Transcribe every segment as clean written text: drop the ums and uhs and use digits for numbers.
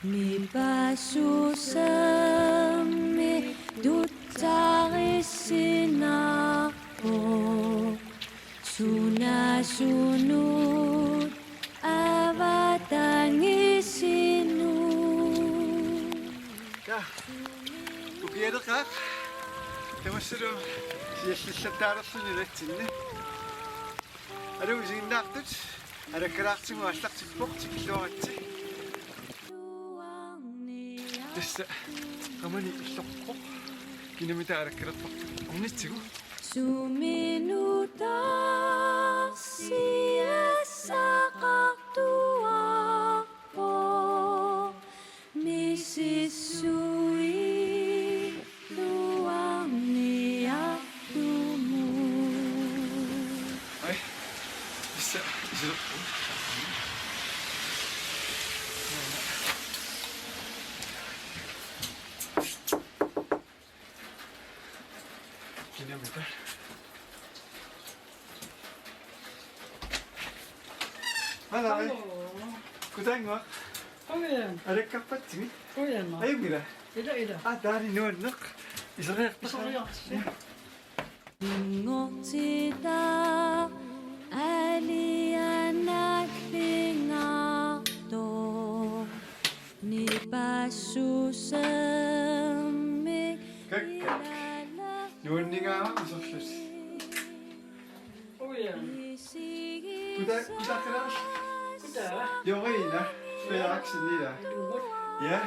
Mi pasusami dutarisinapo sunasunod avatangisinu. Ja, ukieda kak. Tamasuru siyassallataarerluni alu usiginnaartut alakkalаарtigu allaqtippoq tikilluaratsi tassa qamani illoqpoq kinamita alakkalerpoq ornitsigu Suminuta siyasaqartuapo misissui luarniartumu. ai tassa isilqu kinamita Hallo. Kutango. Ojen. Alakkarpatsimi. Ojen. Ayumira. Ida. Taani nuanneq. Iseriarpas. Ngotita alianaklingato ni pasusami Kakkak. Nuanningaama isorlus. Ojen. Kutakkeras. Kuda. Jorina. Speaksinila. Lumut. Ja,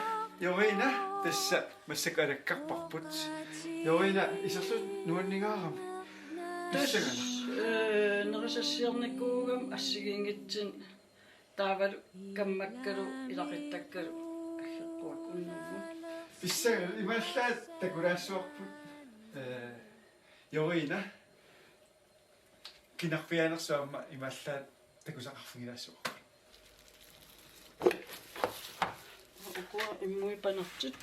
Jorina. Tässä massak alakkarparput. Jorina isorlus nuanningaaram. Tassagana. Nerisassiarnikkuugam assigingitsin taavalu kammakkalu ilaqittakkalu aggeqquak unnummun. Issagana imallaat takulaassuarput. Jorina. Kinarpianersuamma imallaat takusaqarfigilaassua. Ukua immui panertit.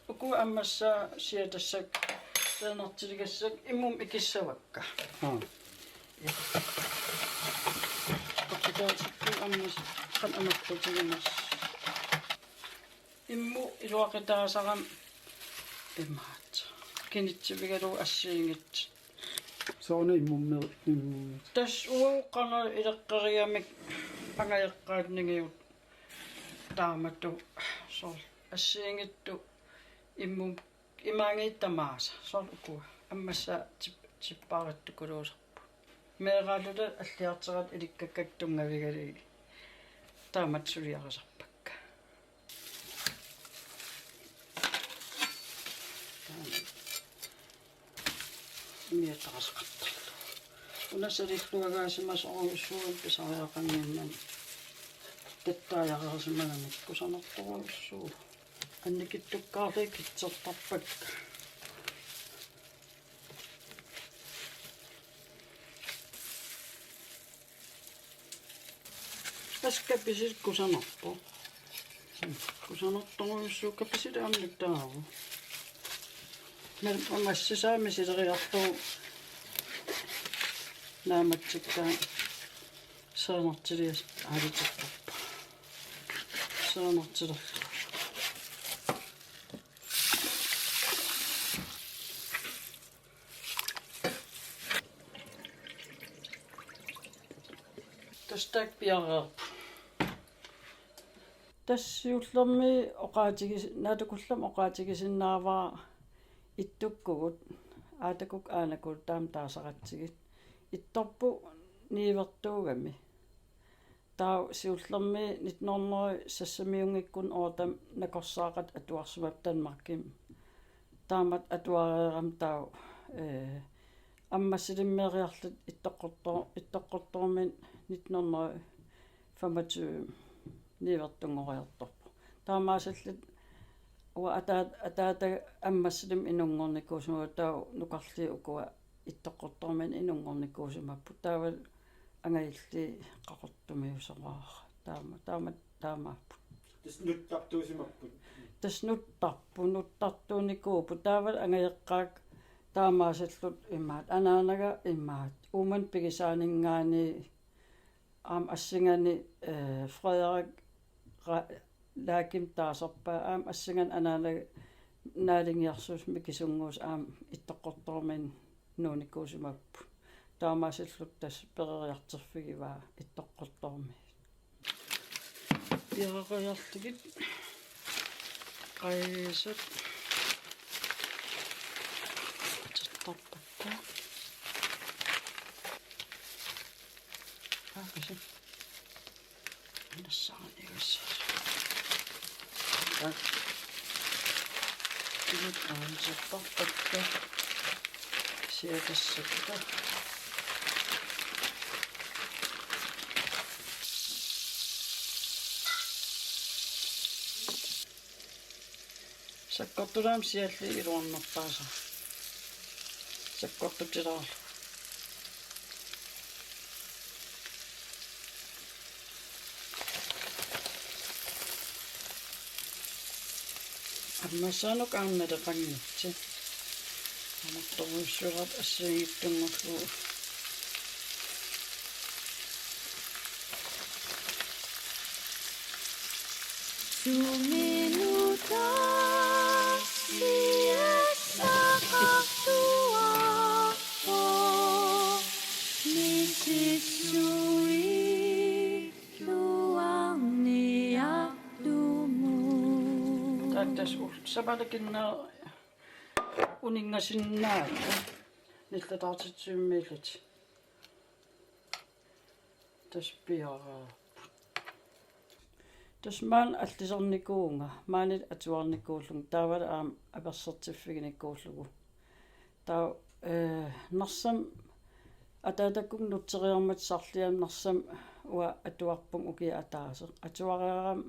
Ukua ammassa siatassak taanertiligassak immum ikissavakka. Qaqitaasakku ammas qan amartutigimas. Immu iluaqitaasaram immaat. Kinitsivigalu assiingit. Sauna immummer Tas uuqqana ileqqariamik angayeqqaatningiut taamattu sol assiingittu immum imaangiittamaasa sol ukua ammassa tippaarattukuluusarpu meeraalula alliarterat ilikkakkaktungavigali taamat suliarisarpakka miatarasqattarlu unasalilluagaasimas oruissuun pisariaqanginnan tattaajareersimagamik kusanertoruissuu annikittukkaarli kitsertarpakka askapisit kusanertor kusanertoruissuu kapisit annittaaru massisaami sileriartuu naamatsikkaan saanertilias aalitikkarpa saanertilerlu tastak piareerpu tassiullermi oqaatigis naatukullam oqaatigisinnaavaa ittukkugut aatakuk aanakut taam taasaqatsigit ittorpu niivertuugami taa siullermi nitnorneri sassamiungikkun ootam nakorsaaqat atuarsumap Danmarkim taamat atuareeram taa аммассилиммериарлут иттоққортормин 1925 нивертунгориарторпу таамаасаллут уа атаата аммассилим инунгорникуусума таа нукарли укуа иттоққортормин инунгорникуусумаппу таавал ангаилли қақортумиусоқаа таамааппу таснуттарпу нуттартууникуупу таавал ангаяққаак таамаасаллут имаат анаанага имаат уман пигисаанингаани аам ассингани Frederik laakim taasarpaa aam assangan anaana naalingиарсуус микисунгуус аам иттоққортормин нууникуусимаппу таамаасиллут тас перериартерфигиваа иттоққорторми пиарериартигит қайсут таттарпакка аакаси нассаанигассаа Nyt on se pappakka. Sieltä sukka. Sakkotturam sieltä iruannoppaansa. Sakkottu tiraalla. Mä saanut kannata kannatse. Mutta on surat asioittunut. Suminuta siessä kahtua po, misisui luangni ja dumu. Tätäs sabalakin uningasin näin. Niitä taatsit symmilit. Tässä piaraa. Tässä maan altisarnikuunga. Maanit atuarnikuullung. Taavat apersertiffiginikkuullugu. Taa narsam ataatakung nutteriarmat sarliam narsam ua atuarpung ukia ataase. Atuararam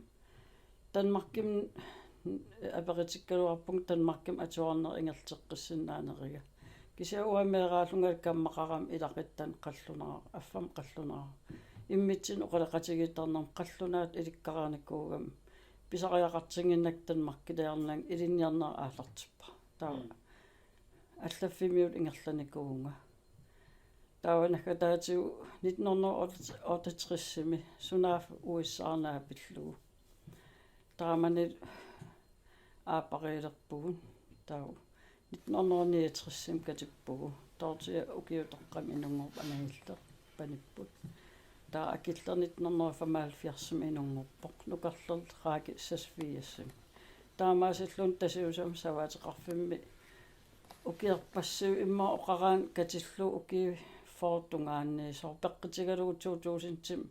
Danmarkim aperitikkaluarpung Danmarkim atuarner ingerteqqissinnaaneriga. Kisia uameeraalungal kammaqaram ilaqittan qallunara affam qallunara. Immitsin uqalaqatigitarnam qallunaat ilikkaraanikuugam pisariaqartinginnak Danmarkilearnang ilinniarner aallartippa. Taa allaffimiut ingerlanikuunga. Taawanakka taatiu 1968 sunaaf uissaarnaa pillugu. Taamanit aapariilerpugun tau 1969 katippugu tortia ukiutoqqam inungorp anagilter panipput taa akiller 1975 inungorpoq nukarlerl raaki sasfiassam taamaasillun tasiusam savaateqarfimmi ukiarpassiu imma oqaraan katillu uki fortungaanni sorpeqqitigalugu 2000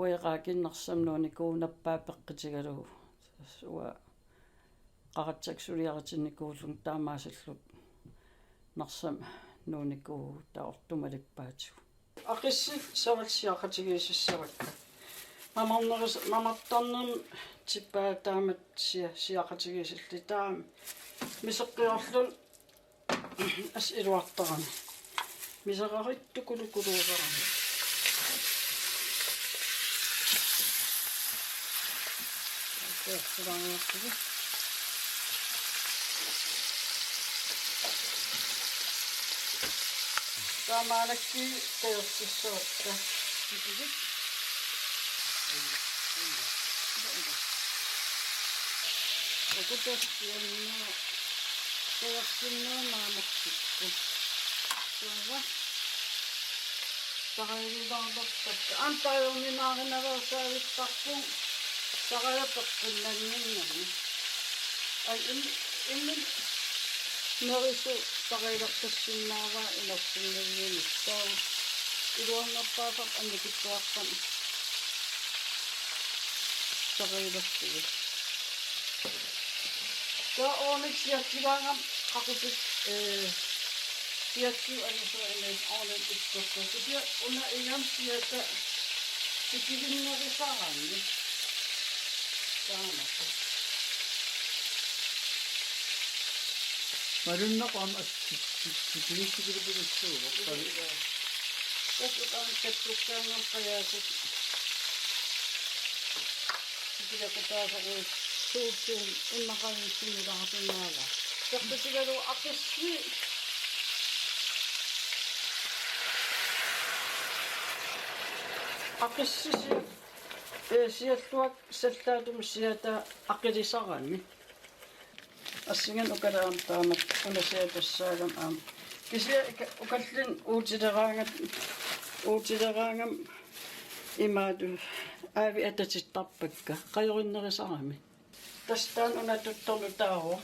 uiqaakinnarsam nuunikuunappaa peqqitigalugu ua qaratsaksuriaritinnikuullung taamaasallut narsam nuunikuu taortumalippaatigu aqissi savalsiaqatigiisissavakka mamartarnam tippaa taamat siaqatigiisilli taam miseqqiorlun as iluartarani miseqarittukuluquluuqarani Selanjuttuja. Tämä ainakin teoksissa ottaa. Joku tehtiin teoksin maamaksikku. Tuolla. Tarvitaan totta. Antaa jo minä aina rosaavittakkuun. Saqalappeqqinnaginnarni ai immin nerisu taqilaqtassinnaavaa ilarsinnagiinittaa iluannerpaasaq annikittuaqqam taqilartugu taa oonix siatsivaangam qaqupit siatsiu anisuainaat oonen ikkortortusia una igam siata sikivinnerisaqanni Marunnaqqam assikkinistikilipilitsuuq. Tässä on kettukkaangan pajaiset. Sitä kun taas on suuttuun immakalin sinnilahatin maalla. Tässä sikälu akessi. Akessi sialluak sallaatum siata aqilisarani assingan ukalaam taamat unasiatassaalam aam kisia ukallin uutileраангam imaatu aavi atatittarpakka qajorinnerisarami tastaan unatuttorlu taaro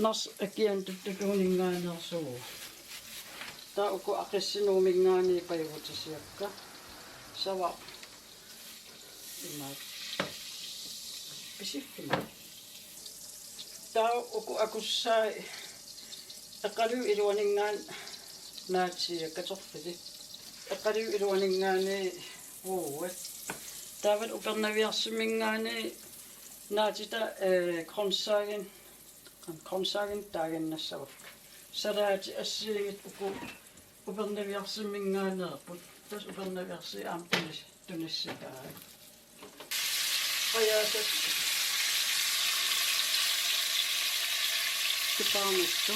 nars akian tuttutuuninngaanersugu taa uku aqissinuumingaani pajutisiakka sava imaat pisiffima taa uku akussaai eqaliu iluaningaan naatsia katorfili eqaliu iluaningaani uuat taavat upernaviarsumingaani naatita Kronsagen taagennassavak salaati assiigit uku upernaviarsuminngaanerput tas upernaviarsi aam tunissitaai qayaasat kipaamittu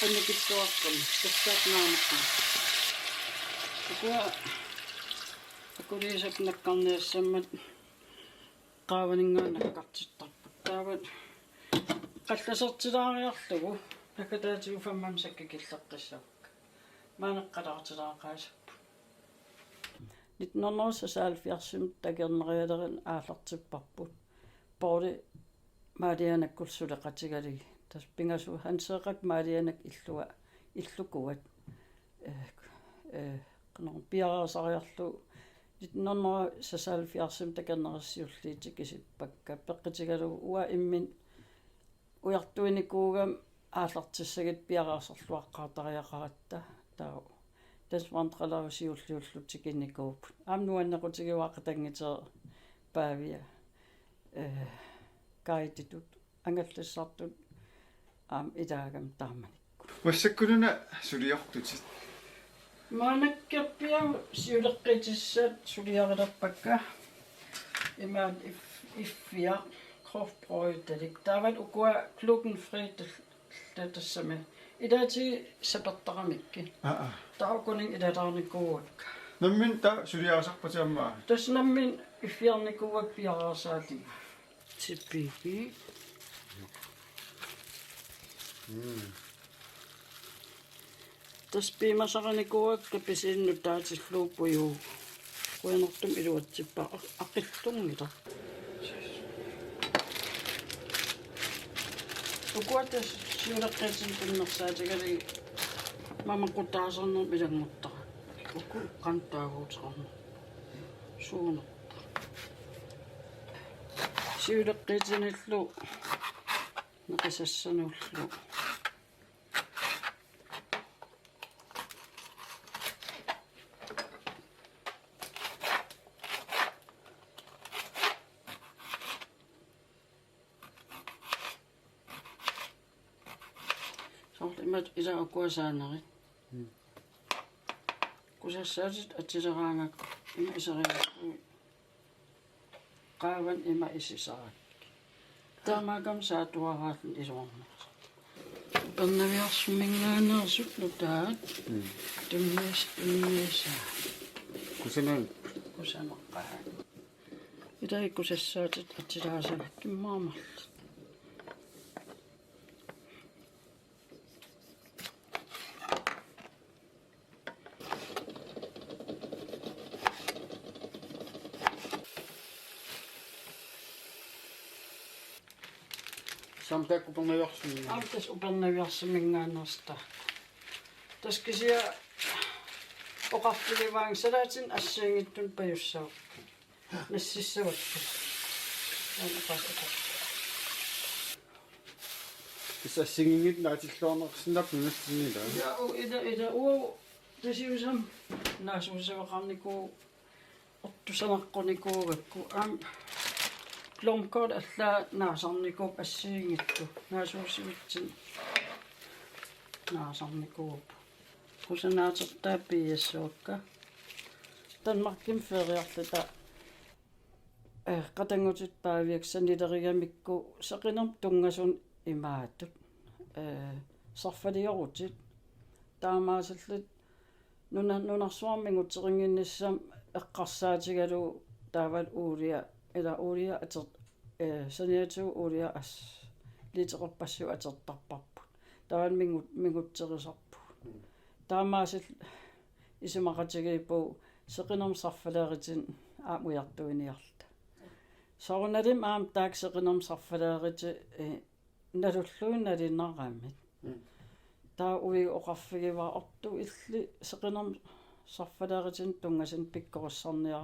annikittuaqqami tassaatnaamaqqa ukua akuliisak nakkarniassammat qaavaningaanakkartittarput taavat qallasertilaariarlugu akataatigu fammam sakkakilleqqissavak maaneqqalaartilaaqaasappu 1970 takerneriyalerin aallartipparput Borte maalianakkulsuleqatigaligi tas pingasu hanseeqak maalianak illukuat qanor piaraasariarlu 1970 takernerisiulliitik isippakka peqqitigalu ua immin ujartuinikuugam aallartissagit piaraasarluaqqaatariaqaratta taa tasvantralarusiulliullutikkinnikuup aamnuannequtigivaaqatangitee paavia kaititut angallissartut aam ilaagam taamanikku массаккунуна сулиортутит маанаккерпиау сиулеққитиссат сулиарилерпакка имаат иффиа крofbrøddelik tavat ukua glutenfri tassame idaati sapertaramikki taukuning idatarnikuukka наммин та сулиарасарпатиаммаа таснаммин иффиарникуак пиарасаати типпиги таспимасараникуакка писинну таатиллууппуйу куянертум илуатсиппа аққиллунгила ukуатас сиулеққатин пиннерсаатигалиги мамаққутаасернер милангуттара уку қантаагуутеқарна суунерпа сиулеққитиниллу неқисассануллу Imat ila akuasaaneri kusassaatit atsileraangak ima iseriaqu qaavan ima isisarak taamaakam saatuaraatun iluarneq pernaviarsumingaanersut nutaat tunniisa kusanan kusaneqqaa ilai kusassaatit atsileraasagak kimmaamarlu samtaakku pernaviarsuminga Altas upernaviarsuminngaanersta taskisia oqartilivaang salaatin assiingittun pajussauk nassissavakku aanaqasaqo кисассигингит наатиллуарнерсиннап нунассинила ida tasiusam naasuusavaqarniku ortusanaqqunikuugakku aam Longkort alla naasarnikuup assiingittu naasuusivitsin naasarnikuup qusanaatertaappiiassuakka Danmarkim feriarlata qatangutit paaviak sanilerigamikku seqinerm tungasun imaatut sarfaliorutsit taamaasallut nunarsuarminguterinnissam eqqarsaatigalu taavat uuria ila uuria ater saniatu uuria as liteqerpassu atertarparput taavat mingutterisarpu taamaasil isimaqatigiipu seqinermsarfaleeritin aamuiartuiniarta soornalim aam taak seqinermsarfaleeriti nalulluun nalinnaramit taa ui oqarfigiva ortu illi seqinermsarfaleeritin tungasin pikkorussarnia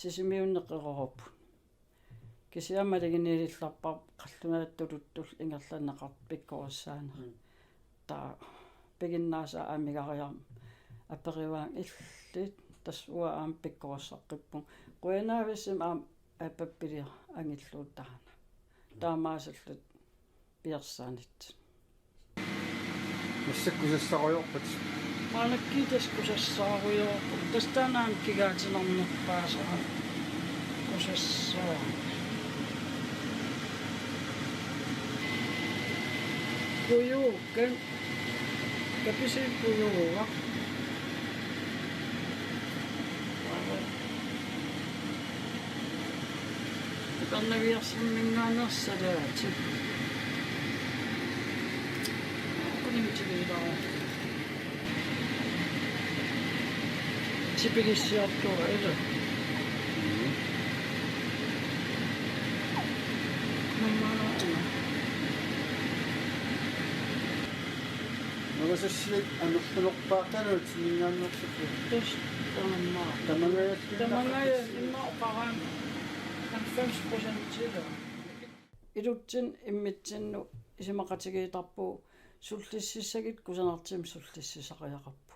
sisimiunneqeroruppu kisiamaliginniillarpar qallunaatuluttul ingerlanneqart pikkorussaana taa piginnaasa aamigariam aperivaang illit tasua aam pikkorussaqqippun quyanaavissim aam apappilia angilluuttaana taamaasallut piarsaanit массаккусассаруйорпат маанаккитаскусассааруйоо тастаанаан кигаатинарнерпаасаа кусассаа куйуу каписил куйууга каннавиарсиммингаанерсалаати кунимтигилаа типигиссиартуа эла наммаана нагасассилик анерлунерпаартанут симингааннерсуппу тус таммаа тамангаяссинаа имма оқаран 90% илутсин иммитсинну исимақатигиитарпу суллиссисагит кусанартим суллиссисақиақарпу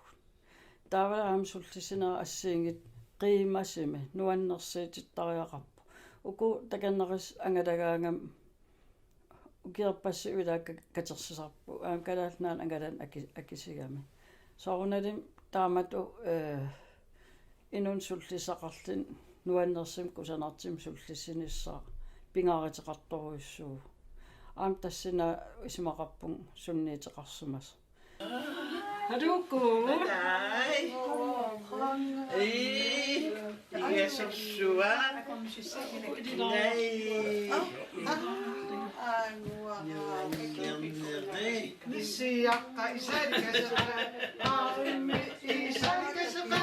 таавала аам суллиссинаа ассиингит қиимасими нуаннерсиититтариақарпу уку таканнерис ангалагаангам укиерпасси улаакка катерсисарпу аам калаалнаан ангалан акисигами соорналим таамату инун суллисақарлин нуаннерсим кусанартим суллиссиниссаа пингааритеқарторуйуссуу аам тассина исимақарпун сунниитеқарсумас Hadukku. Hai. Iya seksua. Siakka isärkäsepä, aimmi isärkäsepä,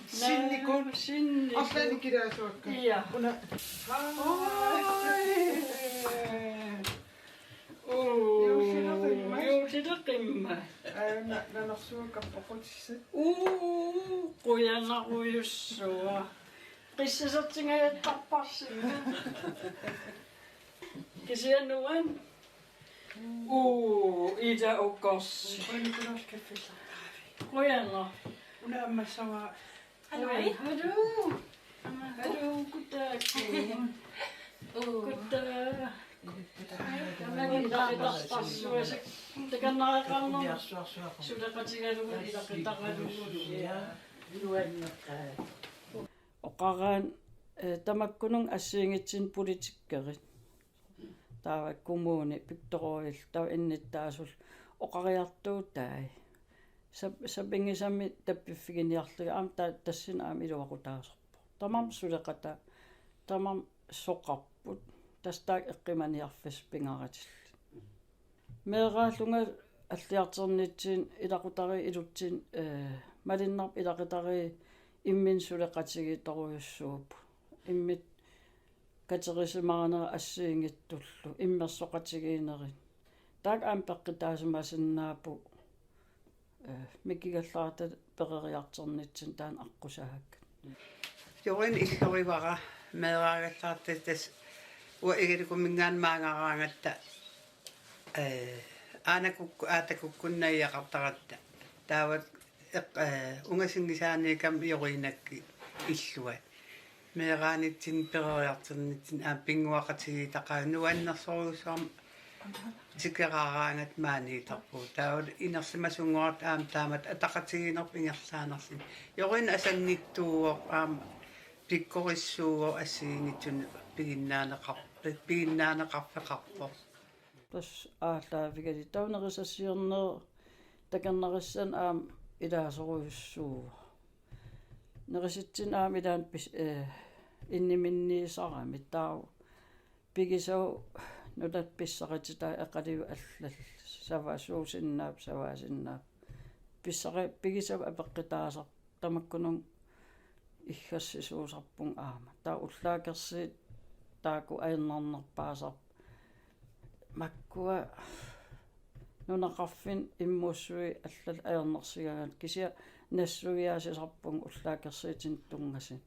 Sinnikun. Aflani kirjasuokka. Iya. Juusidoqimma. Nanarsuokka poqutissa. Quyanaruyussua. Qissasertingayattarparsimma. Kisianuan. Ida ukkors. Quyanna. Una ammassawa. Halloi. Hadu. Hadu kutaaki. Kutta. Idaqitarstarsuasik takannaaqarnum sulaqatigalugut idaqitaqalugut oqaraan tamakkunung assiingitsin politikkerit taava kommuni Piktoril tav innittaasul oqariartuu taai sapingisami tappiffiginniarluga aam tassin aam iluaqutaaserpu tamam suleqata tamam soqarput tastaak eqqimaniarfis pingaratil meeraallunga аллиартернитсин илақутари илутсин малиннарп илақитари иммин сулеқатигиторуйуссууп иммит катерисимаранера ассиингиттуллу иммерсоқатигиинерит таак аам пеққитаасимасиннаапу микигаллаарта перериартернитсин таан аққусаакка Jorin illorivara meeraagallartas uigilikumingaanmaangaraangatta aanakukku aatakukkunnaiyaqartaratta taavat ungasingisaaniikam iorinakki illuat meeraanitsin pereriarternitsin aam pinguaqatigiitaqaa nuannersoruussaam Sikeraaraangat maaniitarpu. Taawat inersimasunguarat taamat ataqatiginerp ingerlaanarsin. Jorin asangittuuor pikkorissuuor assiingitsun piginnaaneqarfeqarpo. Tas аалаавигали таунерисассиорнеэ такернериссан илаасоруйуссуу нериситсин илаан инниминниисарами тау пигисау нулат писсаритита эқаливу аллал саваасуусиннаап саваасиннаап писсари пигисау апеққитаасар тамаккунун иггассисуусарпун таа уллаакерсиит тааку аернарнерпаасар маккуа нунақарфин иммуссуи аллал аернерсигагаат кися нассуиаасисарпун уллаакерсиитин тунгасин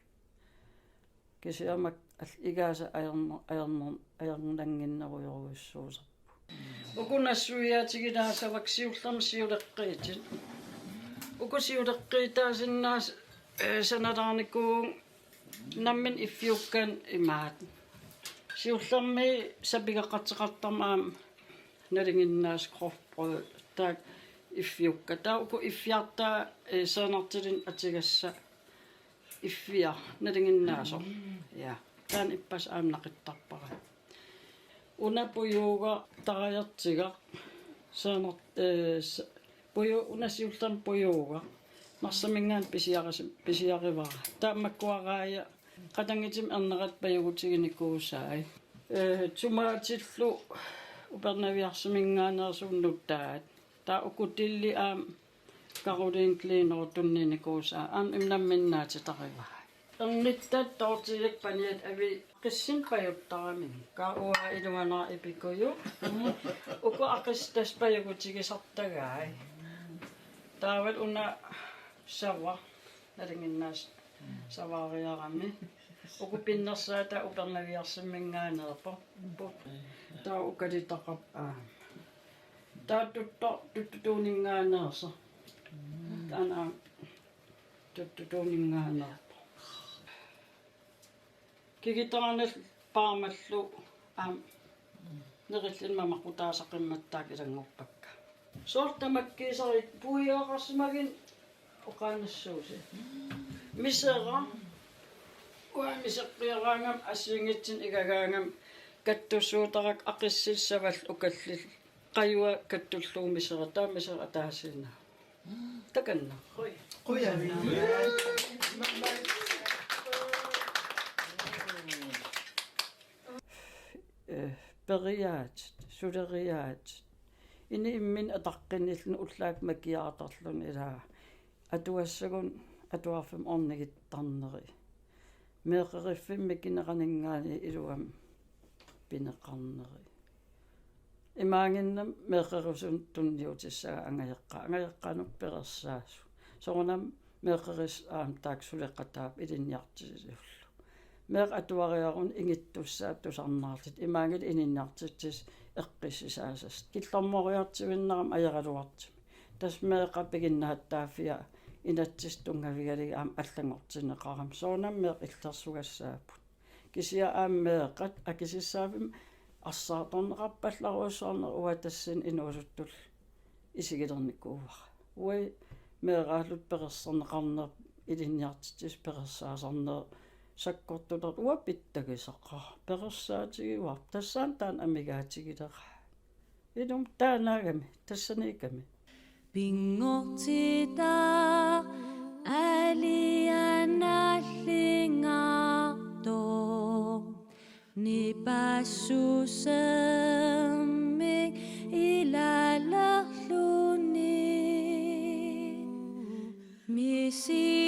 кисиамак игааса аернангиннеруйоруйуссуусарпу укунассуиаатигилаасавак сиуллерми сиулеққиитин укусиулеққиитаасиннаас саналаарникуун наммин иффиуккан имаат сиуллерми сапигаққатеқартармаам налингиннаас крофбрød так иффиукка тауку иффиартаа санартилин атигасса иффиа налингиннаасо я таан иппас аамнақиттарпара унапуюуга тараяртига санарт пуйу унасиуллерми пуюуга марсамингаан писиаривара таамаккуараая qatangitsim ernerat payugutiginikkuusaai tumaatillу upernaviarsuminngaanersuunnuttaat taa ukutilli karulin kliinertunninikuusaa imnamminnaatitarivaai ernittaat tortilak paniat avi qissin pajuttarami kaua iluanaa ipikuju uku aqistas payugutigisartagaai taavat una sava nalinginnaas savaariarami ukupinnersaata upernaviarsimminngaanerpo taa ukalitaqap taattutuuninngaanersa taana tuttutuuninngaanerpo kigitaranal paamallu nerillin mamaqutaasaqimmattaak ilangorpakka soortamakkiisarit puiaqarsimagin oqaanassuusi misera uamiseqqiaraangam assiingitsin igagaangam kattussuutarak aqississavall ukallil qajua kattulluumisera taamisera taasiina takanna Qoyami. periaat suleriaat ini immin ataqqinillun ullaak makiaatarlun ilaa atuassagun atuarfim ornigittarneri meeqeriffimmi kineqaningaani iluam pineqarneri imaanginnam meeqerisun tunniutissaga angajeqqaanuk perersaasu soornam meeqeris taaksuleqqataap ilinniartisilullu meeq atuariarun ingittussaat tusarnaartit imaangil ininniartitsis eqqisisaasas killermoriartivinnaram ajeraluartimi tas meeqa piginnahattaaffia inatsistungavigali allangortineqaram soonam meeq illersugassaaput kisia meeqat akisissaavim арсааторнеқарпалларуссаарнер уатассын инуусуттул исигилерникуувара уи меэраалут перерсернеқарнер илинниартитис перерсаасарнер саккортулер уапиттагисаққар перерсаатигиуар тассаан таан амигаатигилера илум таанаагами тассаниками Pingortita alianallingato ni passusemmik ilalarluni misi